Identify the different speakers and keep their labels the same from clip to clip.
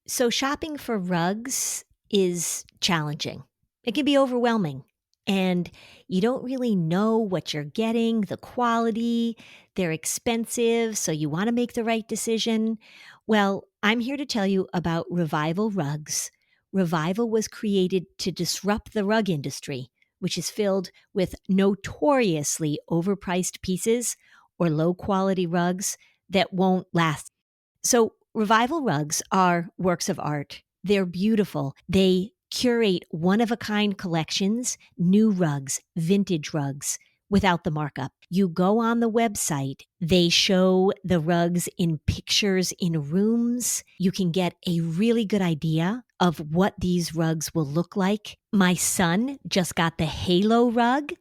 Speaker 1: So shopping for rugs is challenging. It can be overwhelming. And you don't really know what you're getting, the quality, they're expensive, so you want to make the right decision. Well, I'm here to tell you about Revival Rugs. Revival was created to disrupt the rug industry, which is filled with notoriously overpriced pieces or low quality rugs that won't last. So Revival rugs are works of art. They're beautiful. They curate one-of-a-kind collections, new rugs, vintage rugs, without the markup. You go on the website, they show the rugs in pictures in rooms. You can get a really good idea of what these rugs will look like. My son just got the Halo rug,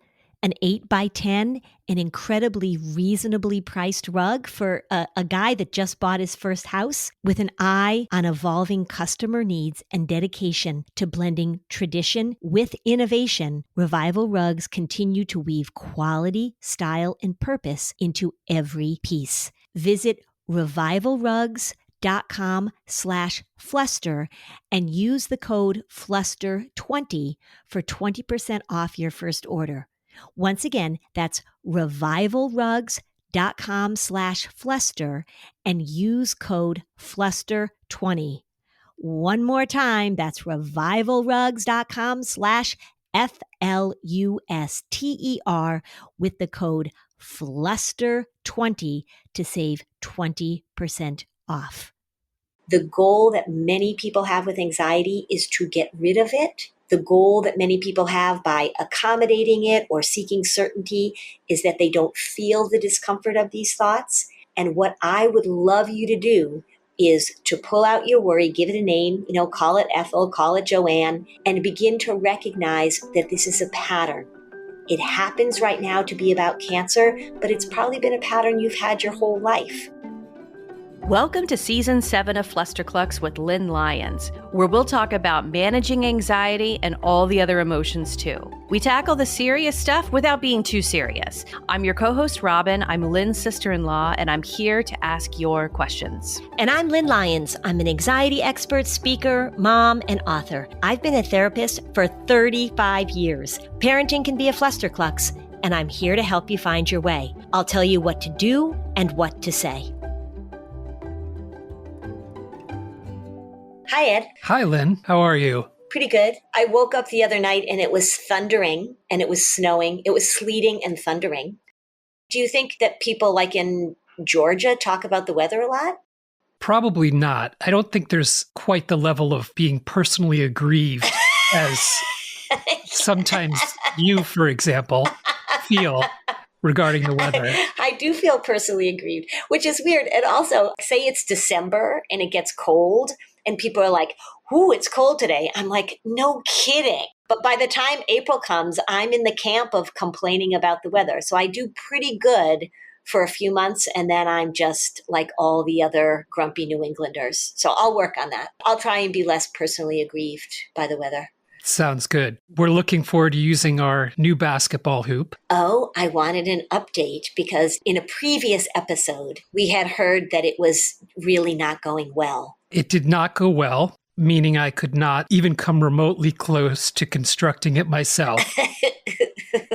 Speaker 1: an 8x10, an incredibly reasonably priced rug for a guy that just bought his first house, with an eye on evolving customer needs and dedication to blending tradition with innovation. Revival Rugs continue to weave quality, style, and purpose into every piece. Visit revivalrugs.com/Fluster and use the code FLUSTER20 for 20% off your first order. Once again, that's revivalrugs.com/Fluster and use code FLUSTER20. One more time, that's revivalrugs.com/FLUSTER with the code FLUSTER20 to save 20% off. The goal that many people have with anxiety is to get rid of it. The goal that many people have by accommodating it or seeking certainty is that they don't feel the discomfort of these thoughts. And what I would love you to do is to pull out your worry, give it a name, call it Ethel, call it Joanne, and begin to recognize that this is a pattern. It happens right now to be about cancer, but it's probably been a pattern you've had your whole life.
Speaker 2: Welcome to Season 7 of Flusterclux with Lynn Lyons, where we'll talk about managing anxiety and all the other emotions too. We tackle the serious stuff without being too serious. I'm your co-host, Robin. I'm Lynn's sister-in-law, and I'm here to ask your questions.
Speaker 1: And I'm Lynn Lyons. I'm an anxiety expert, speaker, mom, and author. I've been a therapist for 35 years. Parenting can be a flusterclux, and I'm here to help you find your way. I'll tell you what to do and what to say. Hi, Ed.
Speaker 3: Hi, Lynn. How are you?
Speaker 1: Pretty good. I woke up the other night and it was thundering and it was snowing. It was sleeting and thundering. Do you think that people like in Georgia talk about the weather a lot?
Speaker 3: Probably not. I don't think there's quite the level of being personally aggrieved as sometimes you, for example, feel regarding the weather.
Speaker 1: I do feel personally aggrieved, which is weird. And also, say it's December and it gets cold and people are like, ooh, it's cold today. I'm like, no kidding. But by the time April comes, I'm in the camp of complaining about the weather. So I do pretty good for a few months, and then I'm just like all the other grumpy New Englanders. So I'll work on that. I'll try and be less personally aggrieved by the weather.
Speaker 3: Sounds good. We're looking forward to using our new basketball hoop.
Speaker 1: Oh, I wanted an update because in a previous episode, we had heard that it was really not going well.
Speaker 3: It did not go well, meaning I could not even come remotely close to constructing it myself.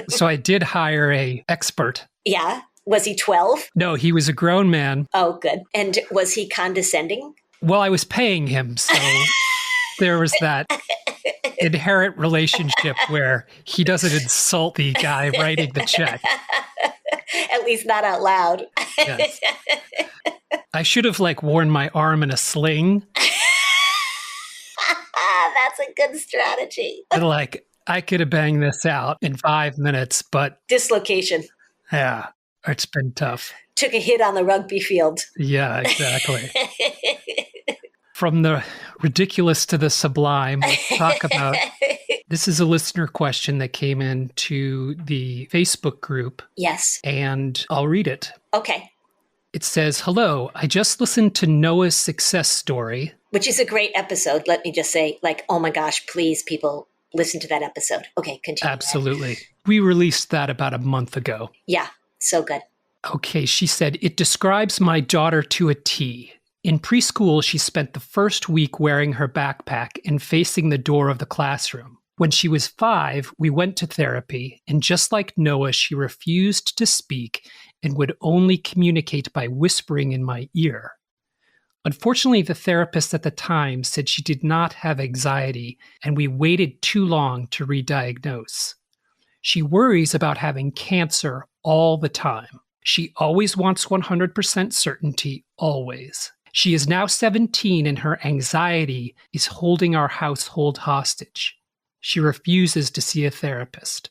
Speaker 3: So I did hire an expert.
Speaker 1: Yeah. Was he 12?
Speaker 3: No, he was a grown man.
Speaker 1: Oh, good. And was he condescending?
Speaker 3: Well, I was paying him, so there was that inherent relationship where he doesn't insult the guy writing the check.
Speaker 1: At least not out loud.
Speaker 3: Yes. I should have worn my arm in a sling.
Speaker 1: That's a good strategy.
Speaker 3: And I could have banged this out in 5 minutes, but
Speaker 1: dislocation.
Speaker 3: Yeah, it's been tough.
Speaker 1: Took a hit on the rugby field.
Speaker 3: Yeah, exactly. From the ridiculous to the sublime, let's talk about, this is a listener question that came in to the Facebook group.
Speaker 1: Yes.
Speaker 3: And I'll read it.
Speaker 1: Okay.
Speaker 3: It says, hello, I just listened to Noah's success story.
Speaker 1: Which is a great episode. Let me just say, oh my gosh, please, people, listen to that episode. Okay, continue.
Speaker 3: Absolutely. We released that about a month ago.
Speaker 1: Yeah, so good.
Speaker 3: Okay, she said, it describes my daughter to a T. In preschool, she spent the first week wearing her backpack and facing the door of the classroom. When she was 5, we went to therapy, and just like Noah, she refused to speak and would only communicate by whispering in my ear. Unfortunately, the therapist at the time said she did not have anxiety, and we waited too long to re-diagnose. She worries about having cancer all the time. She always wants 100% certainty, always. She is now 17 and her anxiety is holding our household hostage. She refuses to see a therapist.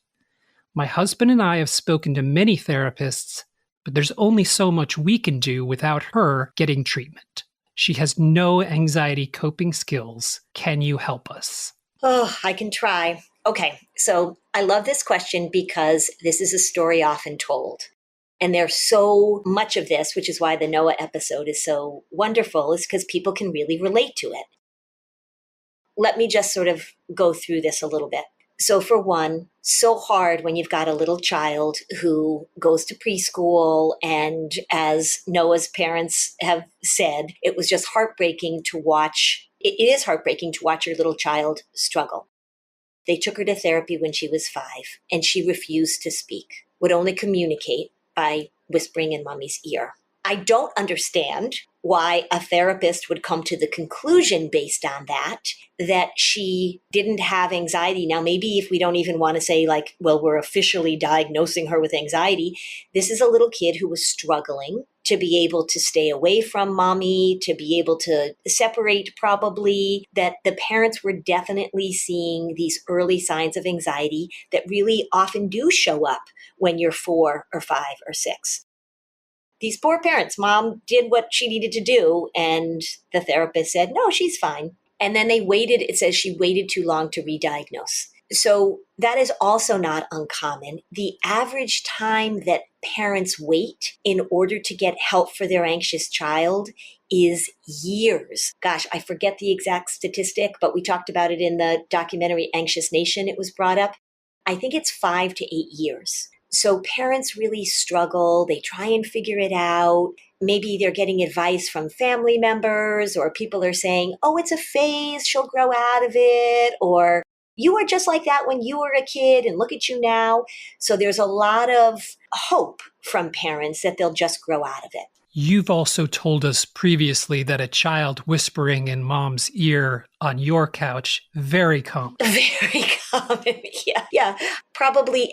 Speaker 3: My husband and I have spoken to many therapists, but there's only so much we can do without her getting treatment. She has no anxiety coping skills. Can you help us?
Speaker 1: Oh, I can try. Okay, so I love this question because this is a story often told. And there's so much of this, which is why the Noah episode is so wonderful, is because people can really relate to it. Let me just sort of go through this a little bit. So for one, so hard when you've got a little child who goes to preschool, and as Noah's parents have said, it was just heartbreaking to watch. It is heartbreaking to watch your little child struggle. They took her to therapy when she was 5, and she refused to speak, would only communicate by whispering in mommy's ear. I don't understand why a therapist would come to the conclusion based on that she didn't have anxiety. Now, maybe if we don't even want to say like, well, we're officially diagnosing her with anxiety, this is a little kid who was struggling to be able to stay away from mommy, to be able to separate probably, that the parents were definitely seeing these early signs of anxiety that really often do show up when you're 4 or 5 or 6. These poor parents, mom did what she needed to do, and the therapist said, no, she's fine. And then they waited, it says she waited too long to re-diagnose. So that is also not uncommon. The average time that parents wait in order to get help for their anxious child is years. Gosh, I forget the exact statistic, but we talked about it in the documentary Anxious Nation. It was brought up. I think it's 5 to 8 years. So parents really struggle. They try and figure it out. Maybe they're getting advice from family members, or people are saying, oh, it's a phase, she'll grow out of it, or you were just like that when you were a kid and look at you now. So there's a lot of hope from parents that they'll just grow out of it.
Speaker 3: You've also told us previously that a child whispering in mom's ear on your couch, very common.
Speaker 1: Very common, yeah. Probably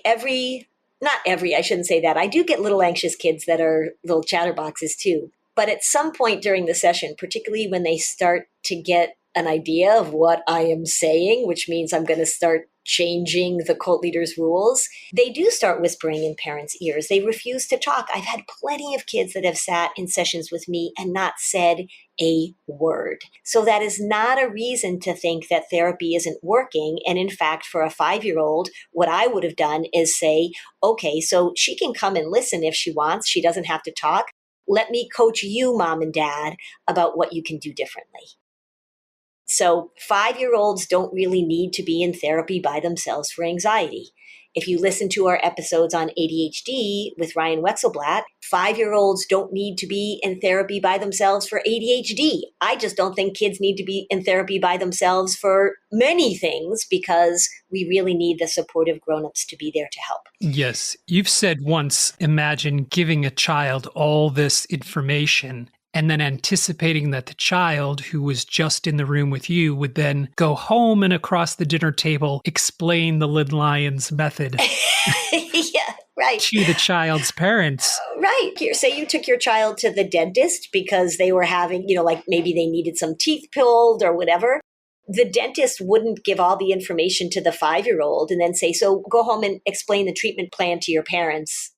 Speaker 1: not every, I shouldn't say that. I do get little anxious kids that are little chatterboxes too. But at some point during the session, particularly when they start to get an idea of what I am saying, which means I'm going to start changing the cult leader's rules, they do start whispering in parents' ears. They refuse to talk. I've had plenty of kids that have sat in sessions with me and not said a word. So that is not a reason to think that therapy isn't working. And in fact, for a 5-year-old, what I would have done is say, okay, so she can come and listen if she wants. She doesn't have to talk. Let me coach you, mom and dad, about what you can do differently. So 5-year-olds don't really need to be in therapy by themselves for anxiety. If you listen to our episodes on ADHD with Ryan Wetzelblatt, 5-year-olds don't need to be in therapy by themselves for ADHD. I just don't think kids need to be in therapy by themselves for many things, because we really need the supportive grown-ups to be there to help.
Speaker 3: Yes. You've said once, imagine giving a child all this information and then anticipating that the child who was just in the room with you would then go home and across the dinner table explain the Lynn Lyons method
Speaker 1: Yeah, right.
Speaker 3: to the child's parents.
Speaker 1: Right. Here, say you took your child to the dentist because they were having, like maybe they needed some teeth pulled or whatever. The dentist wouldn't give all the information to the 5-year-old and then say, so go home and explain the treatment plan to your parents.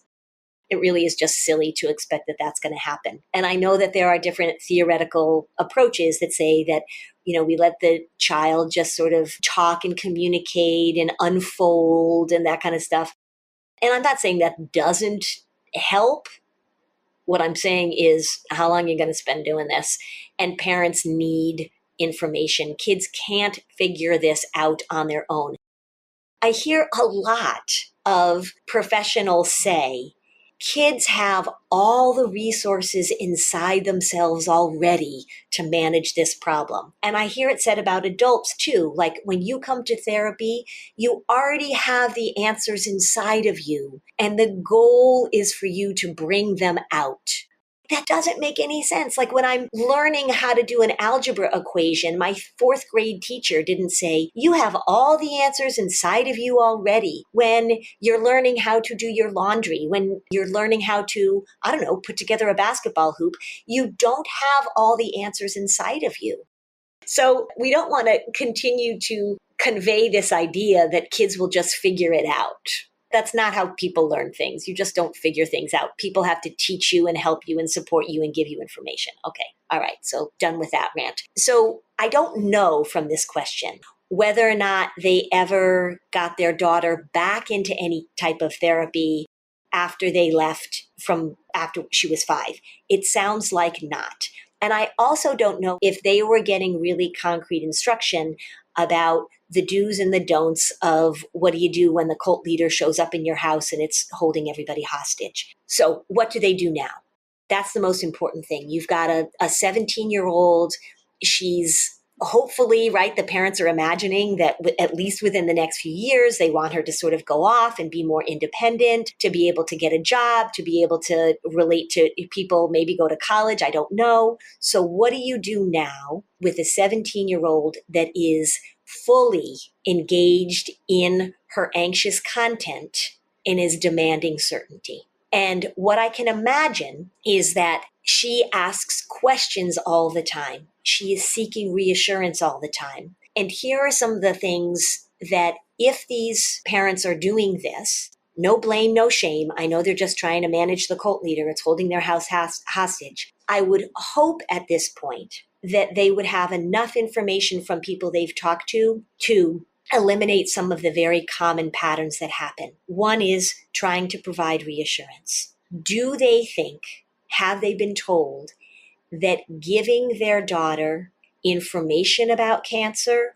Speaker 1: It really is just silly to expect that that's going to happen. And I know that there are different theoretical approaches that say that, we let the child just sort of talk and communicate and unfold and that kind of stuff. And I'm not saying that doesn't help. What I'm saying is how long you're going to spend doing this. And parents need information. Kids can't figure this out on their own. I hear a lot of professionals say, Kids have all the resources inside themselves already to manage this problem. And I hear it said about adults too. Like when you come to therapy, you already have the answers inside of you. And the goal is for you to bring them out. That doesn't make any sense. Like when I'm learning how to do an algebra equation, my fourth grade teacher didn't say, you have all the answers inside of you already. When you're learning how to do your laundry, when you're learning how to, I don't know, put together a basketball hoop, you don't have all the answers inside of you. So we don't want to continue to convey this idea that kids will just figure it out. That's not how people learn things. You just don't figure things out. People have to teach you and help you and support you and give you information. Okay. All right. So done with that rant. So I don't know from this question whether or not they ever got their daughter back into any type of therapy after they left from after she was 5. It sounds like not. And I also don't know if they were getting really concrete instruction about the do's and the don'ts of what do you do when the cult leader shows up in your house and it's holding everybody hostage. So what do they do now? That's the most important thing. You've got a 17-year-old. She's hopefully, right, the parents are imagining that at least within the next few years, they want her to sort of go off and be more independent, to be able to get a job, to be able to relate to people, maybe go to college. I don't know. So what do you do now with a 17-year-old that is fully engaged in her anxious content and is demanding certainty? And what I can imagine is that she asks questions all the time. She is seeking reassurance all the time. And here are some of the things that if these parents are doing this, no blame, no shame. I know they're just trying to manage the cult leader. It's holding their house hostage. I would hope at this point that they would have enough information from people they've talked to eliminate some of the very common patterns that happen. One is trying to provide reassurance. Do they think, have they been told that giving their daughter information about cancer,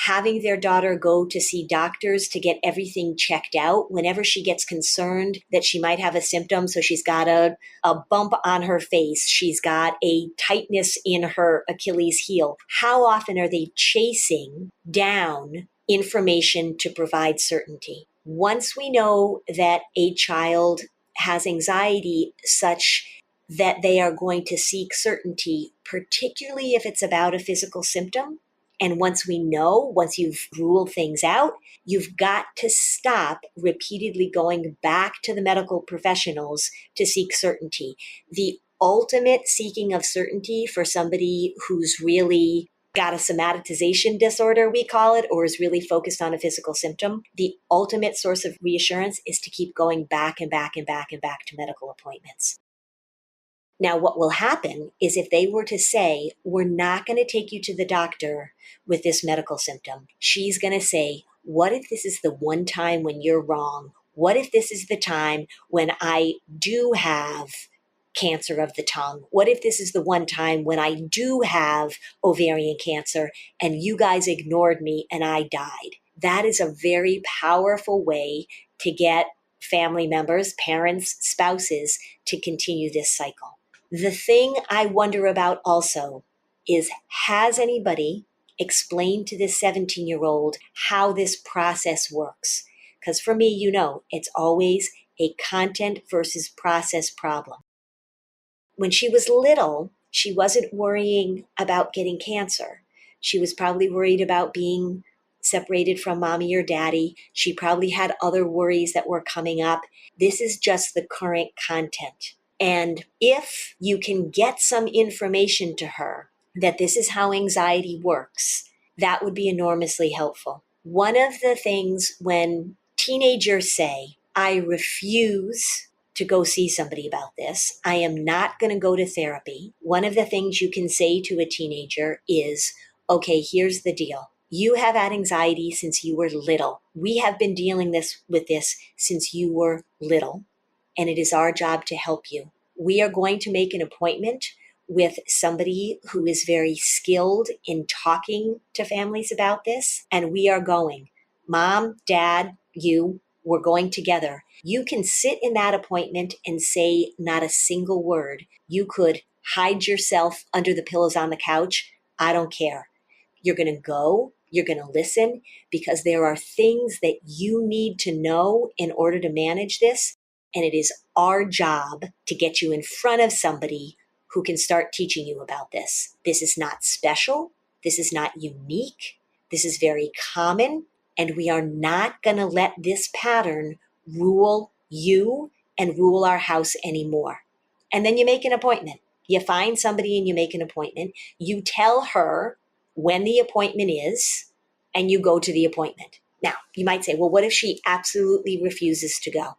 Speaker 1: having their daughter go to see doctors to get everything checked out whenever she gets concerned that she might have a symptom? So she's got a bump on her face. She's got a tightness in her Achilles heel. How often are they chasing down information to provide certainty? Once we know that a child has anxiety such that they are going to seek certainty, particularly if it's about a physical symptom, and once you've ruled things out, you've got to stop repeatedly going back to the medical professionals to seek certainty. The ultimate seeking of certainty for somebody who's really got a somatization disorder, we call it, or is really focused on a physical symptom, the ultimate source of reassurance is to keep going back and back and back and back to medical appointments. Now, what will happen is if they were to say, we're not going to take you to the doctor with this medical symptom, she's going to say, what if this is the one time when you're wrong? What if this is the time when I do have cancer of the tongue? What if this is the one time when I do have ovarian cancer and you guys ignored me and I died? That is a very powerful way to get family members, parents, spouses to continue this cycle. The thing I wonder about also is, has anybody explained to this 17-year-old how this process works? Because for me, it's always a content versus process problem. When she was little, she wasn't worrying about getting cancer. She was probably worried about being separated from mommy or daddy. She probably had other worries that were coming up. This is just the current content. And if you can get some information to her that this is how anxiety works, that would be enormously helpful. One of the things when teenagers say, I refuse to go see somebody about this, I am not going to go to therapy, one of the things you can say to a teenager is, okay, here's the deal. You have had anxiety since you were little. We have been dealing with this since you were little, and it is our job to help you. We are going to make an appointment with somebody who is very skilled in talking to families about this, and we are going. Mom, Dad, you, we're going together. You can sit in that appointment and say not a single word. You could hide yourself under the pillows on the couch. I don't care. You're going to go, you're going to listen, because there are things that you need to know in order to manage this. And it is our job to get you in front of somebody who can start teaching you about this. This is not special. This is not unique. This is very common. And we are not going to let this pattern rule you and rule our house anymore. And then you make an appointment. You find somebody and you make an appointment. You tell her when the appointment is, and you go to the appointment. Now, you might say, well, what if she absolutely refuses to go?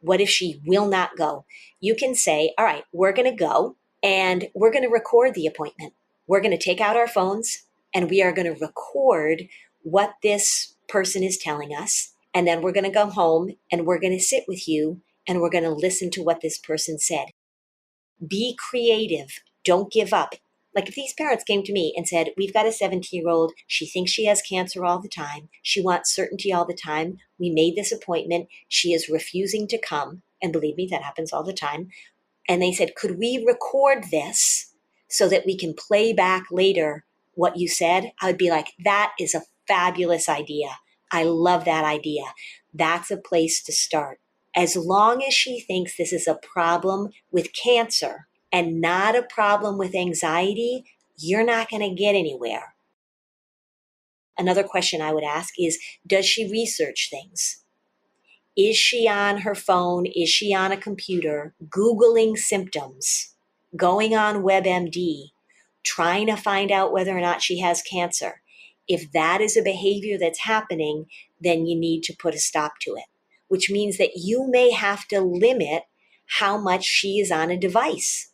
Speaker 1: What if she will not go? You can say, all right, we're going to go and we're going to record the appointment. We're going to take out our phones and we are going to record what this person is telling us. And then we're going to go home and we're going to sit with you and we're going to listen to what this person said. Be creative. Don't give up. Like if these parents came to me and said, we've got a 17-year-old, she thinks she has cancer all the time. She wants certainty all the time. We made this appointment. She is refusing to come. And believe me, that happens all the time. And they said, could we record this so that we can play back later what you said? I would be like, that is a fabulous idea. I love that idea. That's a place to start. As long as she thinks this is a problem with cancer and not a problem with anxiety, you're not going to get anywhere. Another question I would ask is, does she research things? Is she on her phone? Is she on a computer, Googling symptoms, going on WebMD, trying to find out whether or not she has cancer? If that is a behavior that's happening, then you need to put a stop to it, which means that you may have to limit how much she is on a device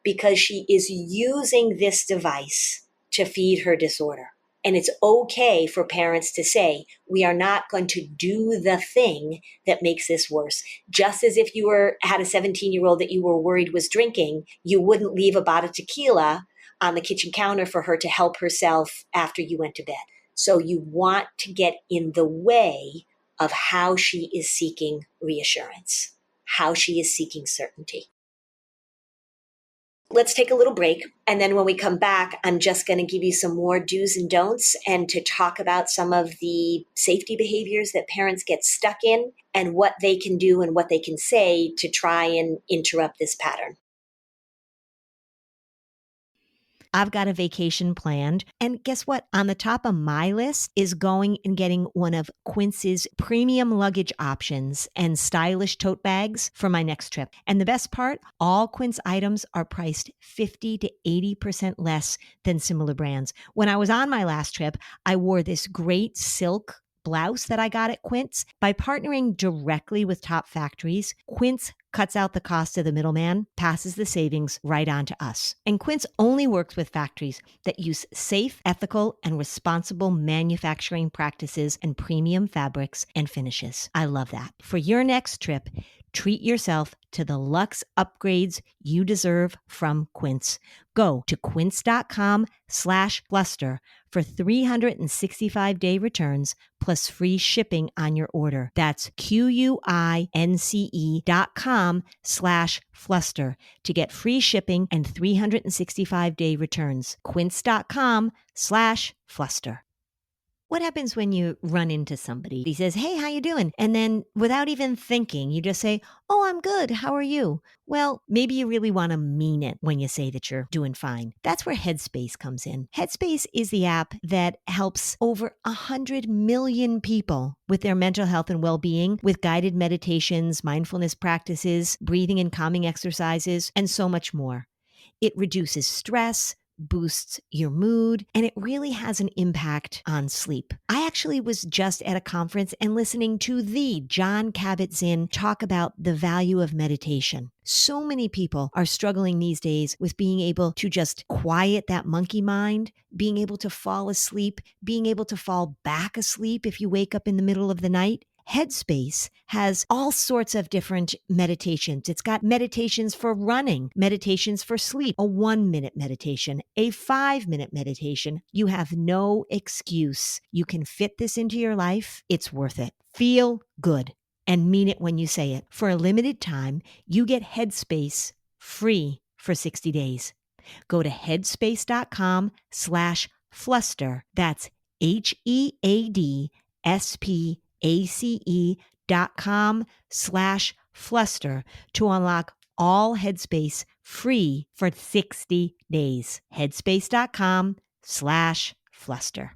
Speaker 1: because she is using this device to feed her disorder. And it's okay for parents to say, we are not going to do the thing that makes this worse. Just as if you had a 17-year-old that you were worried was drinking, you wouldn't leave a bottle of tequila on the kitchen counter for her to help herself after you went to bed. So you want to get in the way of how she is seeking reassurance, how she is seeking certainty. Let's take a little break. And then when we come back, I'm just going to give you some more do's and don'ts and to talk about some of the safety behaviors that parents get stuck in and what they can do and what they can say to try and interrupt this pattern.
Speaker 4: I've got a vacation planned. And guess what? On the top of my list is going and getting one of Quince's premium luggage options and stylish tote bags for my next trip. And the best part, all Quince items are priced 50 to 80% less than similar brands. When I was on my last trip, I wore this great silk blouse that I got at Quince. By partnering directly with top factories, Quince cuts out the cost of the middleman, passes the savings right on to us. And Quince only works with factories that use safe, ethical, and responsible manufacturing practices and premium fabrics and finishes. I love that. For your next trip, treat yourself to the luxe upgrades you deserve from Quince. Go to quince.com/fluster for 365-day returns plus free shipping on your order. That's QUINCE.com/fluster to get free shipping and 365-day returns. Quince.com/fluster. What happens when you run into somebody? He says, hey, how you doing? And then without even thinking, you just say, oh, I'm good. How are you? Well, maybe you really want to mean it when you say that you're doing fine. That's where Headspace comes in. Headspace is the app that helps over 100 million people with their mental health and well-being with guided meditations, mindfulness practices, breathing and calming exercises, and so much more. It reduces stress, boosts your mood, and it really has an impact on sleep. I actually was just at a conference and listening to the John Kabat-Zinn talk about the value of meditation. So many people are struggling these days with being able to just quiet that monkey mind, being able to fall asleep, being able to fall back asleep if you wake up in the middle of the night. Headspace has all sorts of different meditations. It's got meditations for running, meditations for sleep, a 1-minute meditation, a 5-minute meditation. You have no excuse. You can fit this into your life. It's worth it. Feel good. and mean it when you say it. For a limited time, you get Headspace free for 60 days. Go to headspace.com/fluster. That's HEADSPACE.com/fluster to unlock all Headspace free for 60 days. Headspace.com/fluster.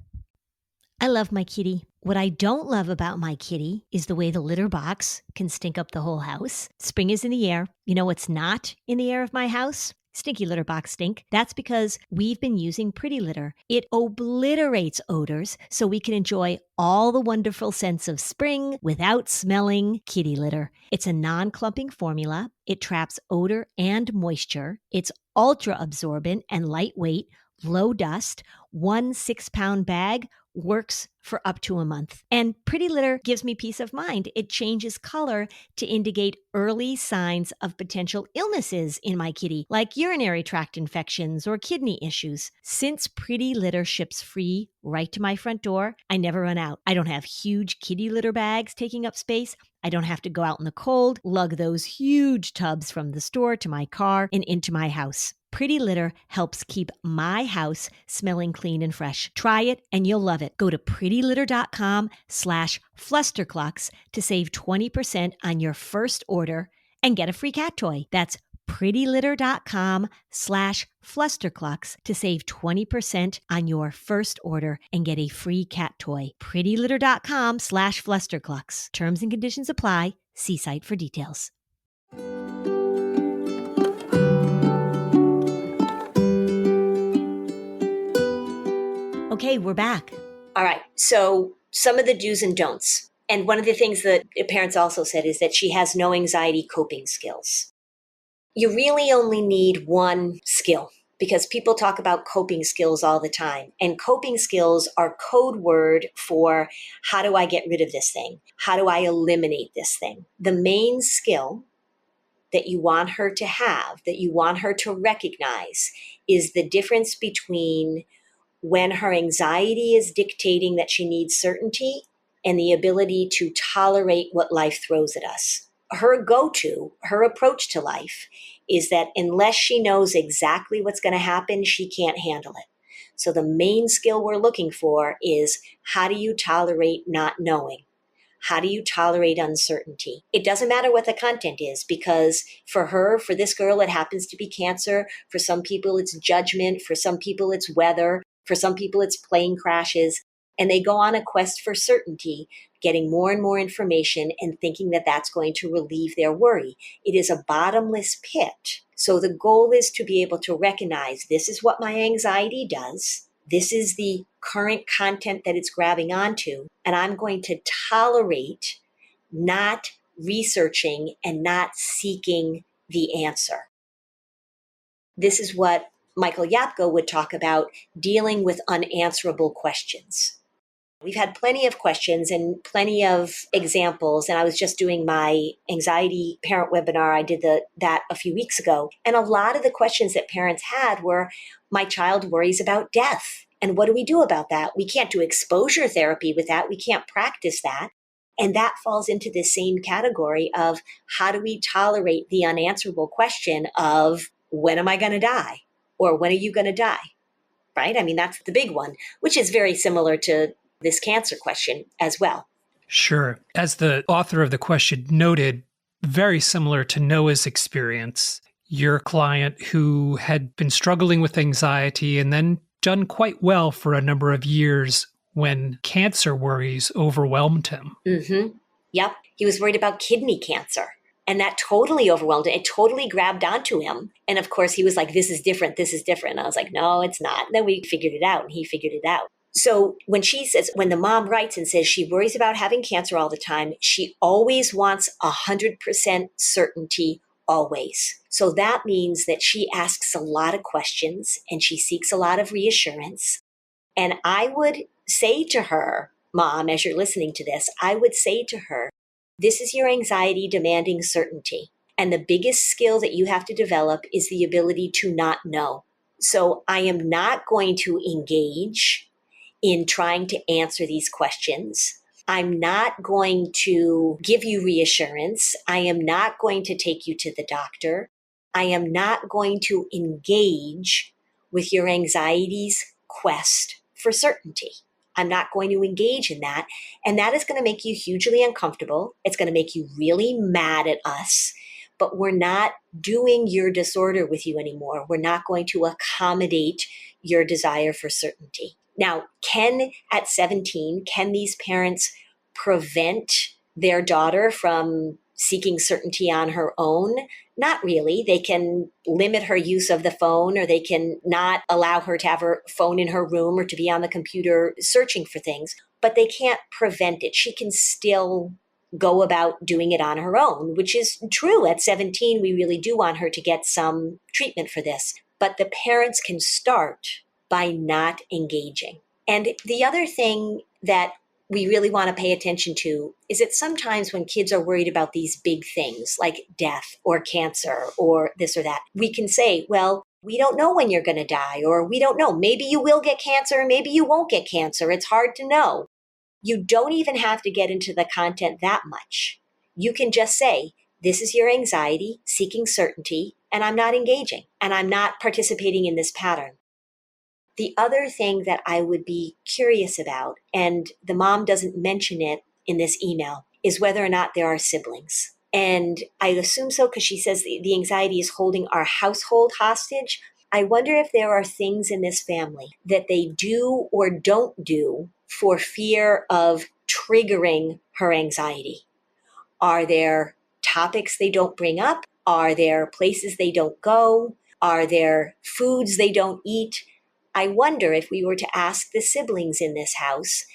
Speaker 4: I love my kitty. What I don't love about my kitty is the way the litter box can stink up the whole house. Spring is in the air. You know what's not in the air of my house? Stinky litter box stink. That's because we've been using Pretty Litter. It obliterates odors so we can enjoy all the wonderful scents of spring without smelling kitty litter. It's a non-clumping formula. It traps odor and moisture. It's ultra absorbent and lightweight, low dust. 1 6-pound bag works for up to a month. And Pretty Litter gives me peace of mind. It changes color to indicate early signs of potential illnesses in my kitty, like urinary tract infections or kidney issues. Since Pretty Litter ships free right to my front door, I never run out. I don't have huge kitty litter bags taking up space. I don't have to go out in the cold, lug those huge tubs from the store to my car and into my house. Pretty Litter helps keep my house smelling clean and fresh. Try it and you'll love it. Go to prettylitter.com/flusterclux to save 20% on your first order and get a free cat toy. That's prettylitter.com/flusterclux to save 20% on your first order and get a free cat toy. prettylitter.com/flusterclux. Terms and conditions apply. See site for details. Okay, we're back.
Speaker 1: All right. So some of the do's and don'ts. And one of the things that parents also said is that she has no anxiety coping skills. You really only need one skill because people talk about coping skills all the time. And coping skills are code word for how do I get rid of this thing? How do I eliminate this thing? The main skill that you want her to have, that you want her to recognize, is the difference between when her anxiety is dictating that she needs certainty and the ability to tolerate what life throws at us. Her go-to, her approach to life is that unless she knows exactly what's going to happen, she can't handle it. So the main skill we're looking for is how do you tolerate not knowing? How do you tolerate uncertainty? It doesn't matter what the content is because for her, for this girl, it happens to be cancer. For some people, it's judgment. For some people, it's weather. For some people, it's plane crashes. And they go on a quest for certainty, getting more and more information and thinking that that's going to relieve their worry. It is a bottomless pit. So the goal is to be able to recognize this is what my anxiety does. This is the current content that it's grabbing onto. And I'm going to tolerate not researching and not seeking the answer. This is what Michael Yapko would talk about dealing with unanswerable questions. We've had plenty of questions and plenty of examples. And I was just doing my anxiety parent webinar. I did that a few weeks ago. And a lot of the questions that parents had were, my child worries about death. And what do we do about that? We can't do exposure therapy with that. We can't practice that. And that falls into the same category of how do we tolerate the unanswerable question of when am I going to die? Or when are you going to die? Right? I mean, that's the big one, which is very similar to this cancer question as well.
Speaker 3: Sure. As the author of the question noted, very similar to Noah's experience, your client who had been struggling with anxiety and then done quite well for a number of years when cancer worries overwhelmed him.
Speaker 1: Mm-hmm. Yep. He was worried about kidney cancer. And that totally overwhelmed him. It totally grabbed onto him. And of course, he was like, this is different. This is different. And I was like, no, it's not. And then we figured it out and he figured it out. So when the mom writes and says she worries about having cancer all the time, she always wants 100% certainty always. So that means that she asks a lot of questions and she seeks a lot of reassurance. And I would say to her, Mom, as you're listening to this, I would say to her, this is your anxiety demanding certainty. And the biggest skill that you have to develop is the ability to not know. So I am not going to engage in trying to answer these questions. I'm not going to give you reassurance. I am not going to take you to the doctor. I am not going to engage with your anxiety's quest for certainty. I'm not going to engage in that. And that is going to make you hugely uncomfortable. It's going to make you really mad at us. But we're not doing your disorder with you anymore. We're not going to accommodate your desire for certainty. Now, at 17, can these parents prevent their daughter from seeking certainty on her own? Not really. They can limit her use of the phone, or they can not allow her to have her phone in her room or to be on the computer searching for things, but they can't prevent it. She can still go about doing it on her own, which is true. At 17, we really do want her to get some treatment for this. But the parents can start by not engaging. And the other thing that we really want to pay attention to is that sometimes when kids are worried about these big things like death or cancer or this or that, we can say, well, we don't know when you're going to die, or we don't know. Maybe you will get cancer, maybe you won't get cancer. It's hard to know. You don't even have to get into the content that much. You can just say, this is your anxiety, seeking certainty, and I'm not engaging, and I'm not participating in this pattern. The other thing that I would be curious about, and the mom doesn't mention it in this email, is whether or not there are siblings. And I assume so because she says the anxiety is holding our household hostage. I wonder if there are things in this family that they do or don't do for fear of triggering her anxiety. Are there topics they don't bring up? Are there places they don't go? Are there foods they don't eat? I wonder if we were to ask the siblings in this house,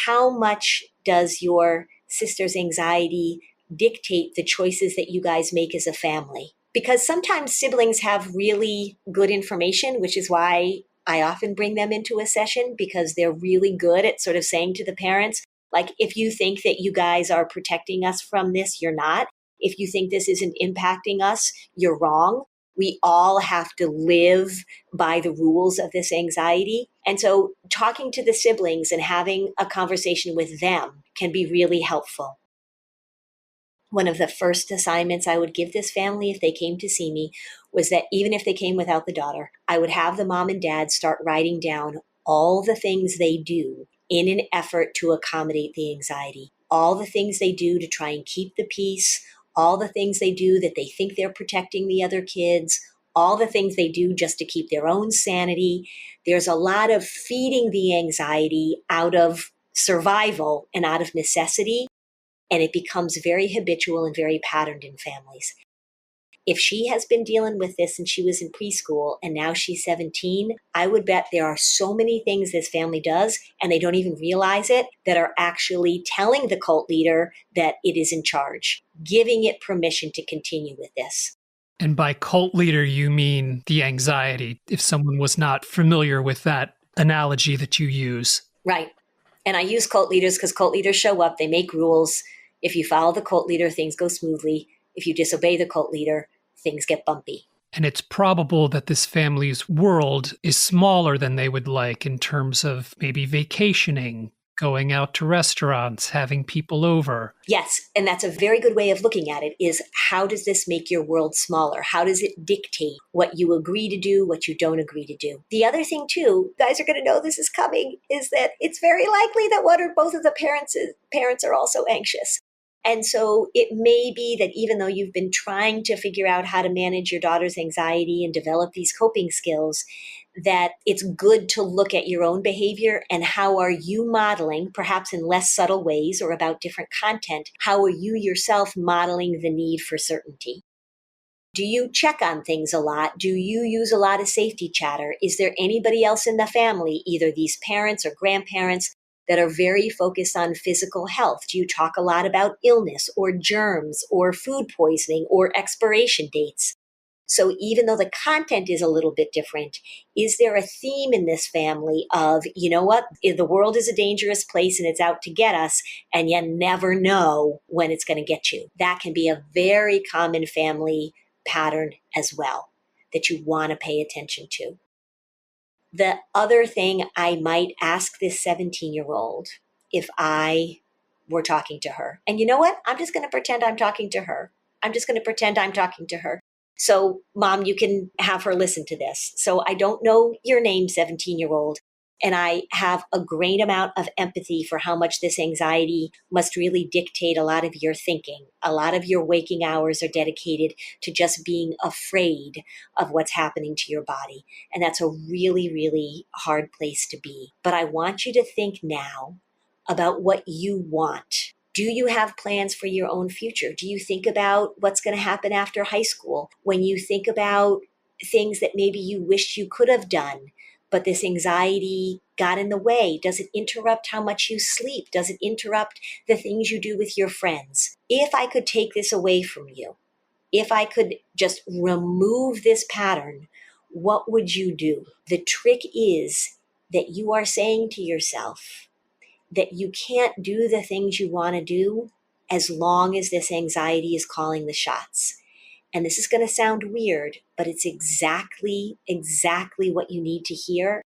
Speaker 1: how much does your sister's anxiety dictate the choices that you guys make as a family? Because sometimes siblings have really good information, which is why I often bring them into a session, because they're really good at sort of saying to the parents, like, if you think that you guys are protecting us from this, you're not. If you think this isn't impacting us, you're wrong. We all have to live by the rules of this anxiety. And so talking to the siblings and having a conversation with them can be really helpful. One of the first assignments I would give this family if they came to see me was that even if they came without the daughter, I would have the mom and dad start writing down all the things they do in an effort to accommodate the anxiety, all the things they do to try and keep the peace, all the things they do that they think they're protecting the other kids, all the things they do just to keep their own sanity. There's a lot of feeding the anxiety out of survival and out of necessity, and it becomes very habitual and very patterned in families. If she has been dealing with this since she was in preschool and now she's 17, I would bet there are so many things this family does, and they don't even realize it, that are actually telling the cult leader that it is in charge, giving it permission to continue with this.
Speaker 3: And by cult leader, you mean the anxiety, if someone was not familiar with that analogy that you use.
Speaker 1: Right. And I use cult leaders because cult leaders show up, they make rules. If you follow the cult leader, things go smoothly. If you disobey the cult leader, things get bumpy.
Speaker 3: And it's probable that this family's world is smaller than they would like in terms of maybe vacationing, going out to restaurants, having people over.
Speaker 1: Yes, and that's a very good way of looking at it, is how does this make your world smaller? How does it dictate what you agree to do, what you don't agree to do? The other thing too, you guys are going to know this is coming, is that it's very likely that one or both of the parents are also anxious. And so it may be that even though you've been trying to figure out how to manage your daughter's anxiety and develop these coping skills, that it's good to look at your own behavior and how are you modeling, perhaps in less subtle ways or about different content, how are you yourself modeling the need for certainty? Do you check on things a lot? Do you use a lot of safety chatter? Is there anybody else in the family, either these parents or grandparents, that are very focused on physical health? Do you talk a lot about illness or germs or food poisoning or expiration dates? So even though the content is a little bit different, is there a theme in this family of, you know what, the world is a dangerous place and it's out to get us, and you never know when it's going to get you? That can be a very common family pattern as well that you want to pay attention to. The other thing I might ask this 17-year-old, if I we're talking to her. And you know what? I'm just going to pretend I'm talking to her. I'm just going to pretend I'm talking to her. So, Mom, you can have her listen to this. So I don't know your name, 17-year-old. And I have a great amount of empathy for how much this anxiety must really dictate a lot of your thinking. A lot of your waking hours are dedicated to just being afraid of what's happening to your body. And that's a really, really hard place to be. But I want you to think now about what you want. Do you have plans for your own future? Do you think about what's going to happen after high school? When you think about things that maybe you wished you could have done, but this anxiety got in the way? Does it interrupt how much you sleep? Does it interrupt the things you do with your friends? If I could take this away from you, if I could just remove this pattern, what would you do? The trick is that you are saying to yourself that you can't do the things you want to do as long as this anxiety is calling the shots. And this is going to sound weird, but it's exactly what you need to hear.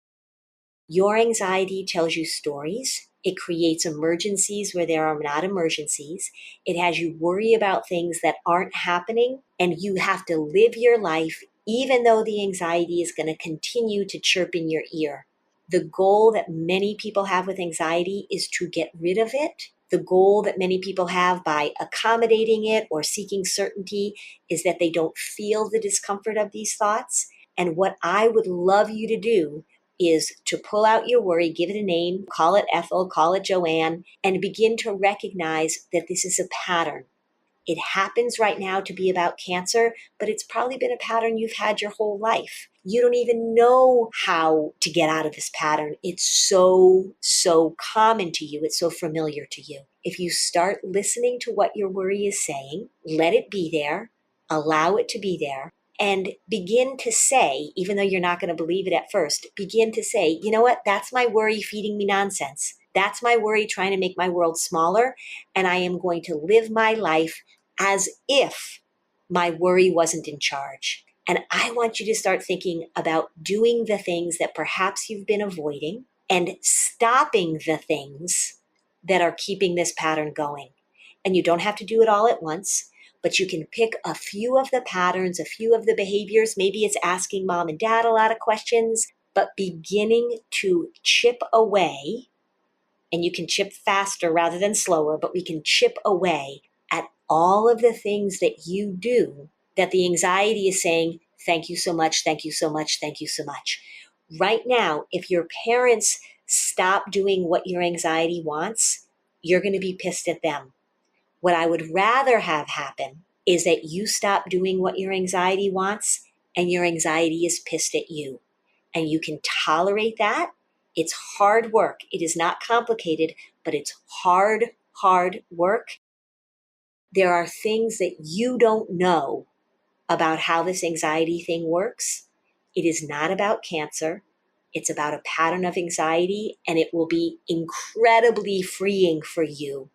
Speaker 1: Your anxiety tells you stories. It creates emergencies where there are not emergencies. It has you worry about things that aren't happening, and you have to live your life even though the anxiety is going to continue to chirp in your ear. The goal that many people have with anxiety is to get rid of it. The goal that many people have by accommodating it or seeking certainty is that they don't feel the discomfort of these thoughts. And what I would love you to do is to pull out your worry, give it a name, call it Ethel, call it Joanne, and begin to recognize that this is a pattern. It happens right now to be about cancer, but it's probably been a pattern you've had your whole life. You don't even know how to get out of this pattern. It's so common to you. It's so familiar to you. If you start listening to what your worry is saying, let it be there, allow it to be there, and begin to say, even though you're not going to believe it at first, begin to say, you know what? That's my worry feeding me nonsense. That's my worry trying to make my world smaller, and I am going to live my life as if my worry wasn't in charge. And I want you to start thinking about doing the things that perhaps you've been avoiding and stopping the things that are keeping this pattern going. And you don't have to do it all at once, but you can pick a few of the patterns, a few of the behaviors. Maybe it's asking mom and dad a lot of questions, but beginning to chip away. And you can chip faster rather than slower, but we can chip away at all of the things that you do that the anxiety is saying, thank you so much, thank you so much, thank you so much. Right now, if your parents stop doing what your anxiety wants, you're going to be pissed at them. What I would rather have happen is that you stop doing what your anxiety wants and your anxiety is pissed at you. And you can tolerate that. It's hard work. It is not complicated, but it's hard work. There are things that you don't know about how this anxiety thing works. It is not about cancer. It's about a pattern of anxiety, and it will be incredibly freeing for you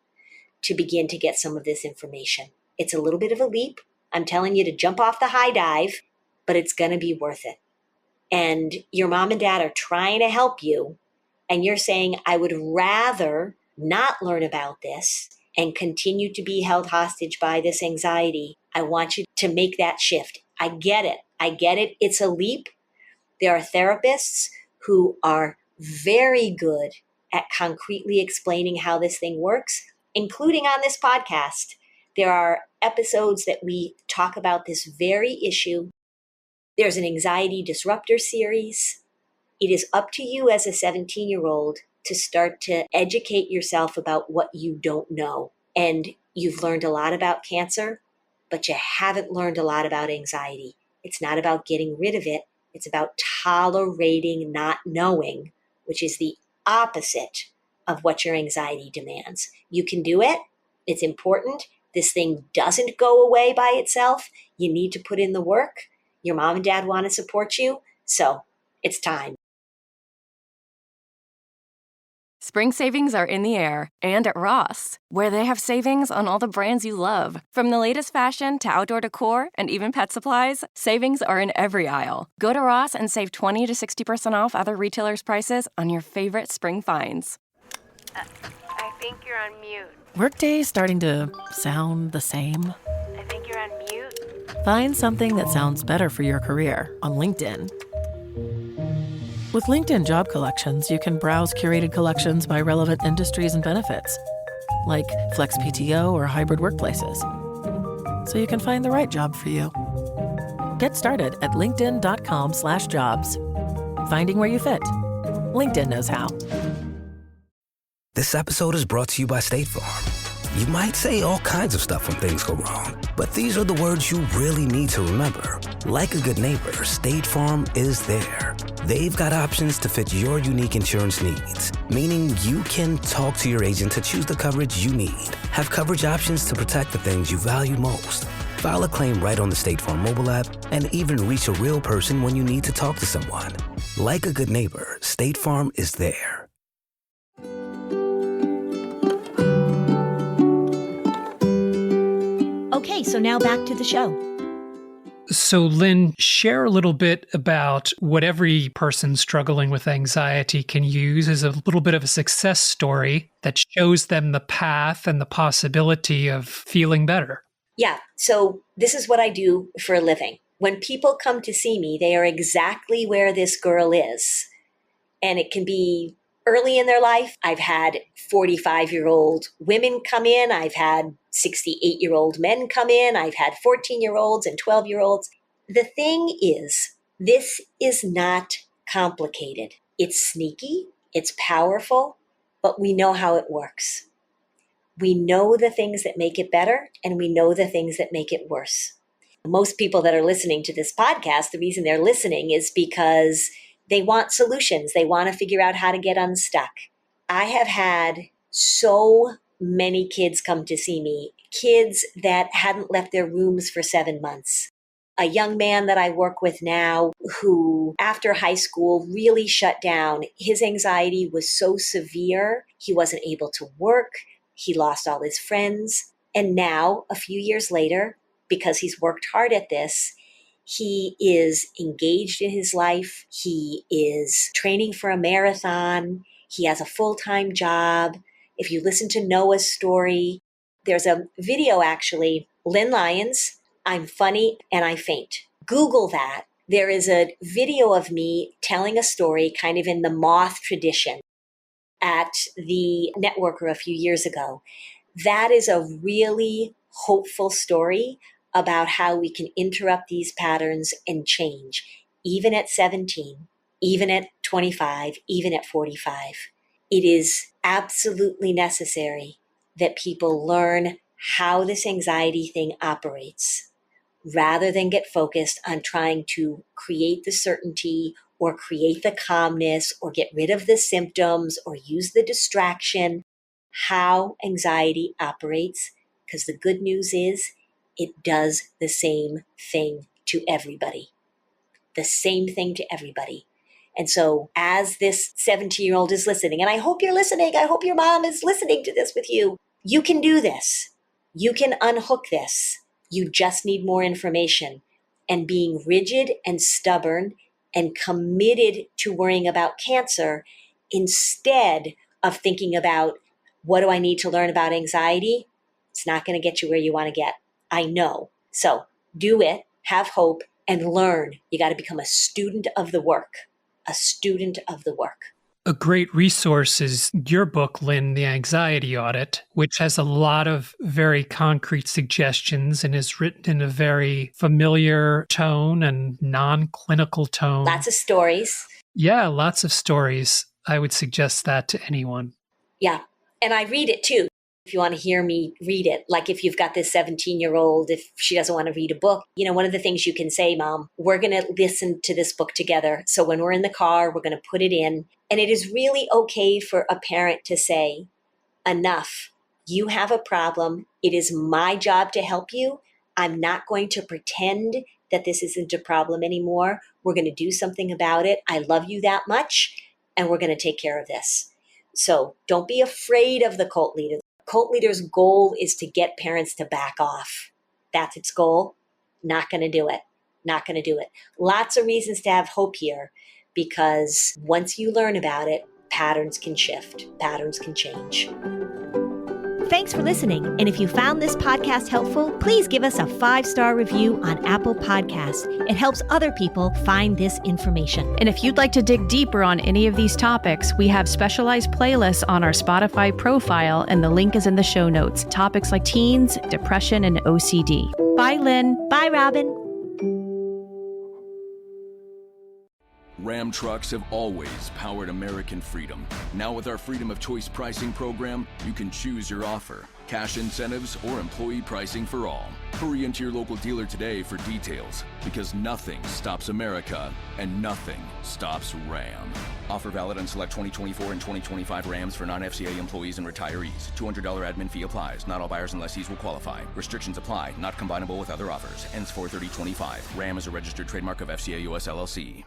Speaker 1: to begin to get some of this information. It's a little bit of a leap. I'm telling you to jump off the high dive, but it's going to be worth it. And your mom and dad are trying to help you, and you're saying, I would rather not learn about this and continue to be held hostage by this anxiety. I want you to make that shift. I get it. It's a leap. There are therapists who are very good at concretely explaining how this thing works, including on this podcast. There are episodes that we talk about this very issue. There's an anxiety disruptor series. It is up to you as a 17-year-old to start to educate yourself about what you don't know. And you've learned a lot about cancer, but you haven't learned a lot about anxiety. It's not about getting rid of it. It's about tolerating not knowing, which is the opposite of what your anxiety demands. You can do it. It's important. This thing doesn't go away by itself. You need to put in the work. Your mom and dad want to support you. So it's time.
Speaker 5: Spring savings are in the air and at Ross, where they have savings on all the brands you love. From the latest fashion to outdoor decor and even pet supplies, savings are in every aisle. Go to Ross and save 20 to 60% off other retailers' prices on your favorite spring finds.
Speaker 6: I think you're on mute.
Speaker 5: Workday starting to sound the same?
Speaker 6: I think you're on mute.
Speaker 5: Find something that sounds better for your career on LinkedIn. With LinkedIn Job Collections, you can browse curated collections by relevant industries and benefits, like flex PTO or hybrid workplaces, so you can find the right job for you. Get started at linkedin.com/jobs. Finding where you fit. LinkedIn knows how.
Speaker 7: This episode is brought to you by State Farm. You might say all kinds of stuff when things go wrong, but these are the words you really need to remember. Like a good neighbor, State Farm is there. They've got options to fit your unique insurance needs, meaning you can talk to your agent to choose the coverage you need. Have coverage options to protect the things you value most. File a claim right on the State Farm mobile app and even reach a real person when you need to talk to someone. Like a good neighbor, State Farm is there.
Speaker 1: Okay, so now back to the show.
Speaker 3: So, Lynn, share a little bit about what every person struggling with anxiety can use as a little bit of a success story that shows them the path and the possibility of feeling better.
Speaker 1: Yeah, so this is what I do for a living. When people come to see me, they are exactly where this girl is. And it can be early in their life. I've had 45-year-old women come in. I've had 68-year-old men come in. I've had 14-year-olds and 12-year-olds. The thing is, this is not complicated. It's sneaky, it's powerful, but we know how it works. We know the things that make it better, and we know the things that make it worse. Most people that are listening to this podcast, the reason they're listening is because they want solutions. They want to figure out how to get unstuck. I have had so many kids come to see me, kids that hadn't left their rooms for 7 months. A young man that I work with now who, after high school, really shut down. His anxiety was so severe, he wasn't able to work. He lost all his friends. And now, a few years later, because he's worked hard at this, he is engaged in his life. He is training for a marathon. He has a full-time job. If you listen to Noah's story, there's a video actually, Lynn Lyons, I'm funny and I faint. Google that. There is a video of me telling a story kind of in the moth tradition at the Networker a few years ago. That is a really hopeful story about how we can interrupt these patterns and change, even at 17, even at 25, even at 45. It is absolutely necessary that people learn how this anxiety thing operates, rather than get focused on trying to create the certainty or create the calmness or get rid of the symptoms or use the distraction. How anxiety operates, because the good news is it does the same thing to everybody. The same thing to everybody. And so as this 17-year-old is listening, and I hope you're listening, I hope your mom is listening to this with you, you can do this. You can unhook this. You just need more information. And being rigid and stubborn and committed to worrying about cancer instead of thinking about, what do I need to learn about anxiety? It's not going to get you where you want to get. I know. So do it, have hope, and learn. You got to become a student of the work. A student of the work.
Speaker 3: A great resource is your book, Lynn, The Anxiety Audit, which has a lot of very concrete suggestions and is written in a very familiar tone and non-clinical tone.
Speaker 1: Lots of stories.
Speaker 3: Yeah, lots of stories. I would suggest that to anyone.
Speaker 1: Yeah. And I read it too. If you want to hear me read it, like if you've got this 17-year-old, if she doesn't want to read a book, one of the things you can say, Mom, we're going to listen to this book together. So when we're in the car, we're going to put it in. And it is really okay for a parent to say, enough. You have a problem. It is my job to help you. I'm not going to pretend that this isn't a problem anymore. We're going to do something about it. I love you that much, and we're going to take care of this. So don't be afraid of the cult leader. Cult leader's goal is to get parents to back off. That's its goal. Not going to do it. Not going to do it. Lots of reasons to have hope here, because once you learn about it, patterns can shift, patterns can change.
Speaker 4: Thanks for listening. And if you found this podcast helpful, please give us a 5-star review on Apple Podcasts. It helps other people find this information.
Speaker 2: And if you'd like to dig deeper on any of these topics, we have specialized playlists on our Spotify profile, and the link is in the show notes. Topics like teens, depression, and OCD. Bye, Lynn.
Speaker 4: Bye, Robin.
Speaker 8: Ram trucks have always powered American freedom. Now with our Freedom of Choice pricing program, you can choose your offer, cash incentives, or employee pricing for all. Hurry into your local dealer today for details, because nothing stops America and nothing stops Ram. Offer valid on select 2024 and 2025 Rams for non-FCA employees and retirees. $200 admin fee applies. Not all buyers and lessees will qualify. Restrictions apply. Not combinable with other offers. Ends 4/30/25. Ram is a registered trademark of FCA US LLC.